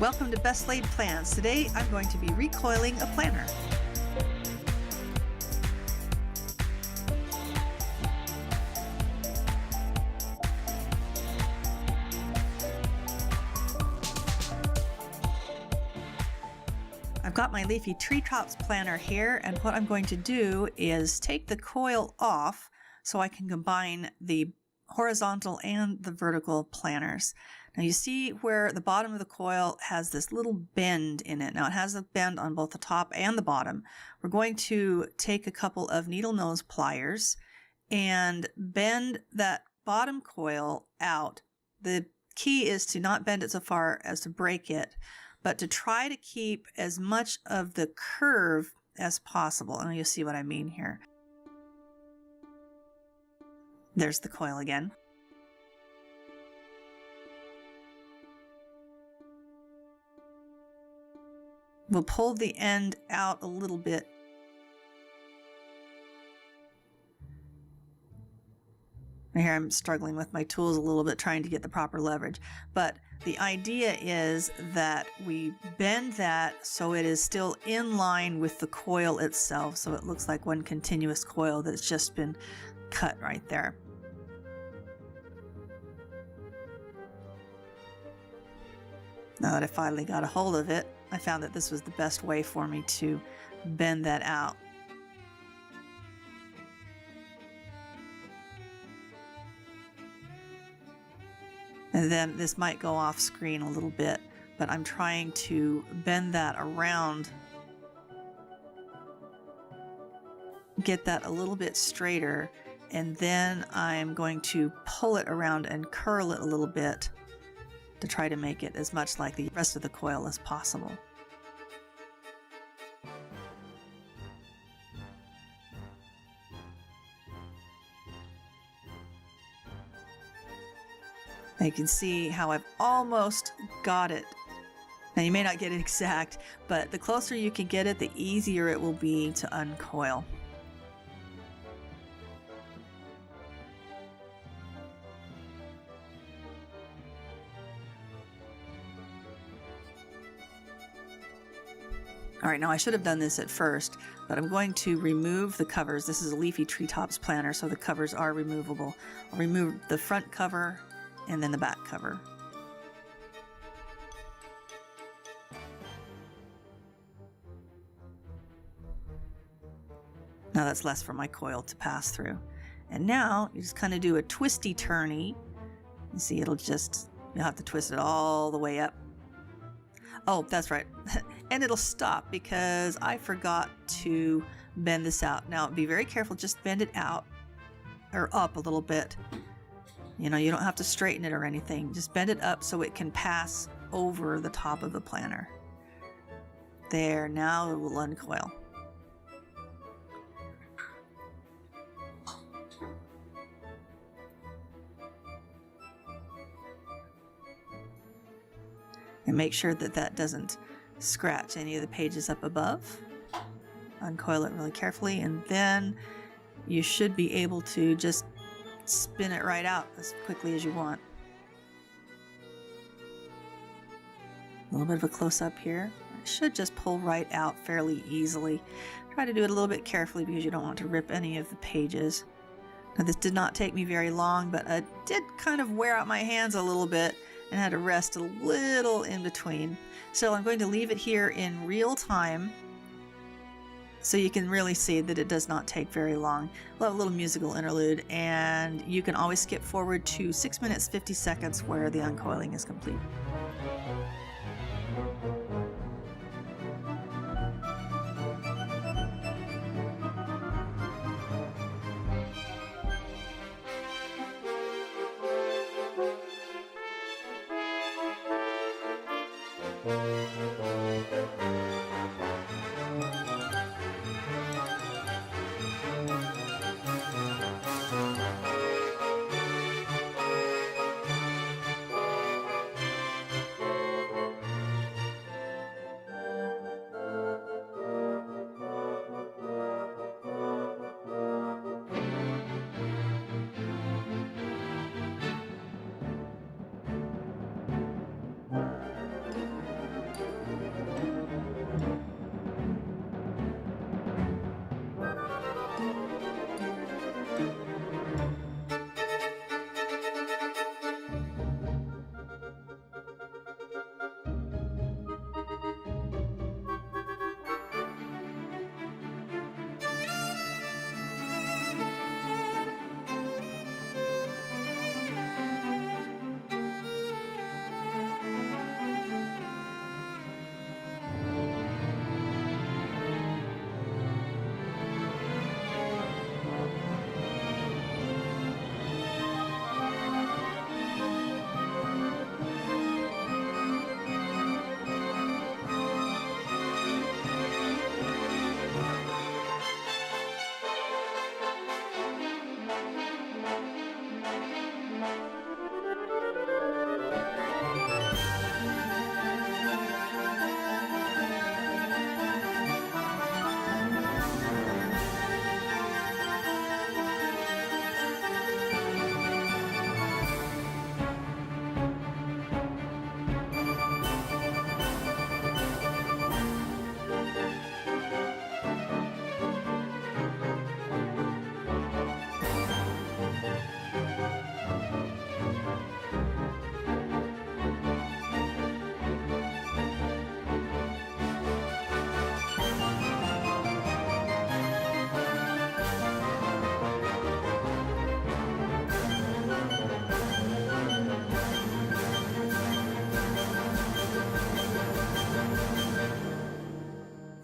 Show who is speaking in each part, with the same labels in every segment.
Speaker 1: Welcome to Best Laid Plans. Today I'm going to be recoiling a planner. I've got my Leafy Treetops planner here, and what I'm going to do is take the coil off so I can combine the horizontal and the vertical planners. Now you see where the bottom of the coil has this little bend in it. Now it has a bend on both the top and the bottom. We're going to take a couple of needle nose pliers and bend that bottom coil out. The key is to not bend it so far as to break it, but to try to keep as much of the curve as possible. And you'll see what I mean here. There's the coil again. We'll pull the end out a little bit. Here I'm struggling with my tools a little bit, trying to get the proper leverage. But the idea is that we bend that so it is still in line with the coil itself, so it looks like one continuous coil that's just been cut right there. Now that I finally got a hold of it, I found that this was the best way for me to bend that out. And then this might go off screen a little bit, but I'm trying to bend that around, get that a little bit straighter, and then I'm going to pull it around and curl it a little bit to try to make it as much like the rest of the coil as possible. Now you can see how I've almost got it. Now you may not get it exact, but the closer you can get it, the easier it will be to uncoil. All right, now I should have done this at first, but I'm going to remove the covers. This is a Leafy Treetops planner, so the covers are removable. I'll remove the front cover and then the back cover. Now that's less for my coil to pass through. And now you just kind of do a twisty turny. You see, you'll have to twist it all the way up. Oh, that's right. And it'll stop because I forgot to bend this out. Now be very careful, just bend it out or up a little bit. You know, you don't have to straighten it or anything. Just bend it up so it can pass over the top of the planner. There, now it will uncoil. And make sure that that doesn't scratch any of the pages up above. Uncoil it really carefully, and then you should be able to just spin it right out as quickly as you want. A little bit of a close-up here. It should just pull right out fairly easily. Try to do it a little bit carefully because you don't want to rip any of the pages. Now this did not take me very long, but I did kind of wear out my hands a little bit and had to rest a little in between. So I'm going to leave it here in real time so you can really see that it does not take very long. We'll have a little musical interlude, and you can always skip forward to 6 minutes 50 seconds where the uncoiling is complete.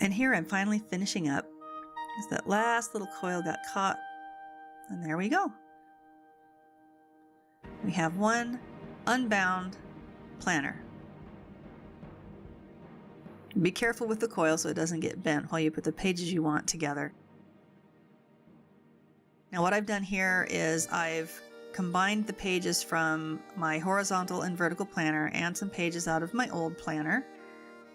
Speaker 1: And here I'm finally finishing up, because that last little coil got caught. And there we go. We have one unbound planner. Be careful with the coil so it doesn't get bent while you put the pages you want together. Now what I've done here is I've combined the pages from my horizontal and vertical planner and some pages out of my old planner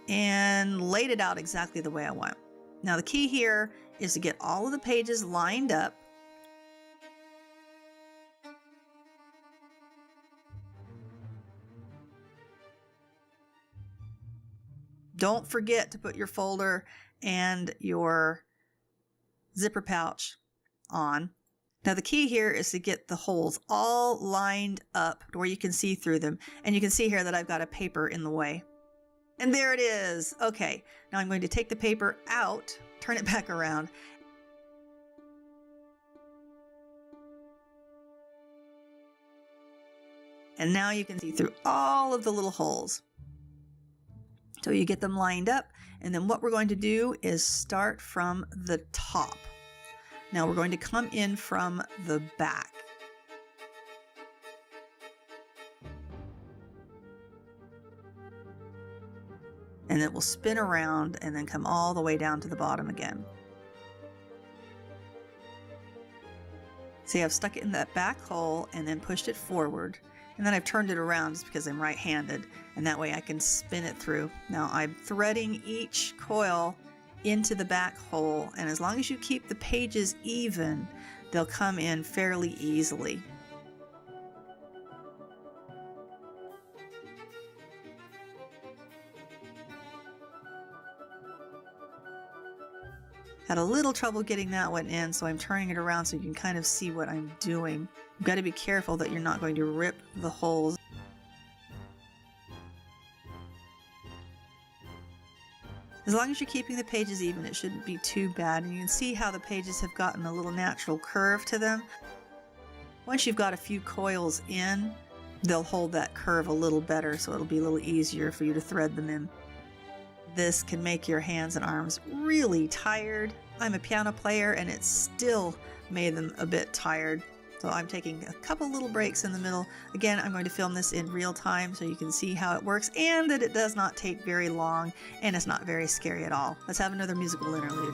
Speaker 1: and laid it out exactly the way I want. Now the key here is to get all of the pages lined up. Don't forget to put your folder and your zipper pouch on. Now the key here is to get the holes all lined up to where you can see through them. And you can see here that I've got a paper in the way. And there it is. Okay, now I'm going to take the paper out, turn it back around. And now you can see through all of the little holes. So you get them lined up, and then what we're going to do is start from the top. Now we're going to come in from the back. And it will spin around and then come all the way down to the bottom again. See, I've stuck it in that back hole and then pushed it forward. And then I've turned it around just because I'm right-handed, and that way I can spin it through. Now I'm threading each coil into the back hole, and as long as you keep the pages even, they'll come in fairly easily. Had a little trouble getting that one in, so I'm turning it around so you can kind of see what I'm doing. You've got to be careful that you're not going to rip the holes. As long as you're keeping the pages even, it shouldn't be too bad. And you can see how the pages have gotten a little natural curve to them. Once you've got a few coils in, they'll hold that curve a little better, so it'll be a little easier for you to thread them in. This can make your hands and arms really tired. I'm a piano player and it still made them a bit tired. So I'm taking a couple little breaks in the middle. Again, I'm going to film this in real time so you can see how it works and that it does not take very long and it's not very scary at all. Let's have another musical interlude.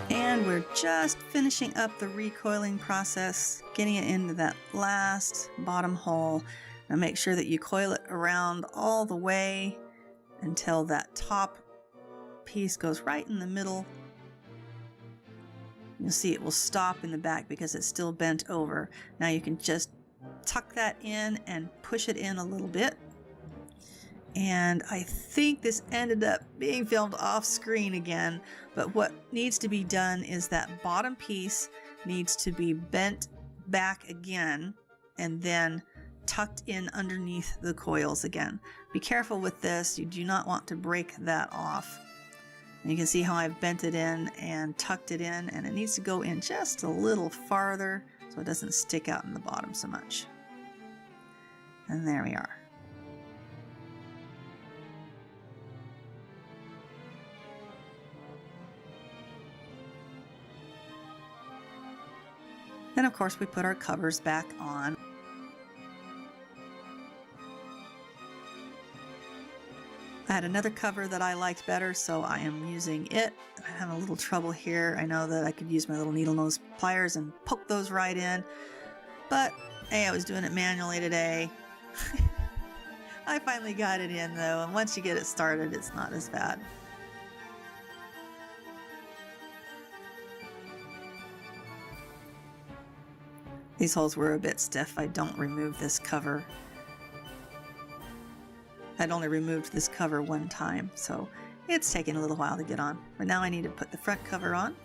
Speaker 1: And we're just finishing up the recoiling process, getting it into that last bottom hole. Now make sure that you coil it around all the way until that top piece goes right in the middle. You'll see it will stop in the back because it's still bent over. Now you can just tuck that in and push it in a little bit. And I think this ended up being filmed off screen again, but what needs to be done is that bottom piece needs to be bent back again and then tucked in underneath the coils again. Be careful with this, you do not want to break that off. And you can see how I've bent it in and tucked it in, and it needs to go in just a little farther so it doesn't stick out in the bottom so much. And there we are. Then of course we put our covers back on. I had another cover that I liked better, so I am using it. I'm having a little trouble here. I know that I could use my little needle nose pliers and poke those right in, but hey, I was doing it manually today. I finally got it in though, and once you get it started, it's not as bad. These holes were a bit stiff. I don't remove this cover. I'd only removed this cover one time, so it's taken a little while to get on. But now I need to put the front cover on.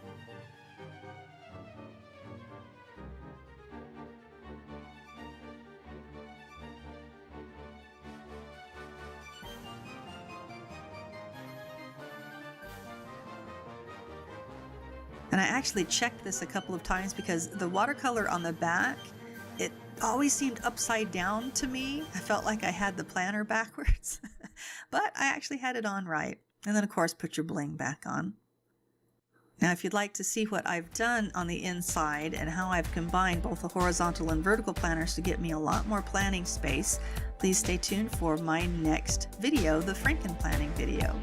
Speaker 1: And I actually checked this a couple of times because the watercolor on the back, it always seemed upside down to me. I felt like I had the planner backwards, but I actually had it on right. And then of course, put your bling back on. Now, if you'd like to see what I've done on the inside and how I've combined both the horizontal and vertical planners to get me a lot more planning space, please stay tuned for my next video, the Franken planning video.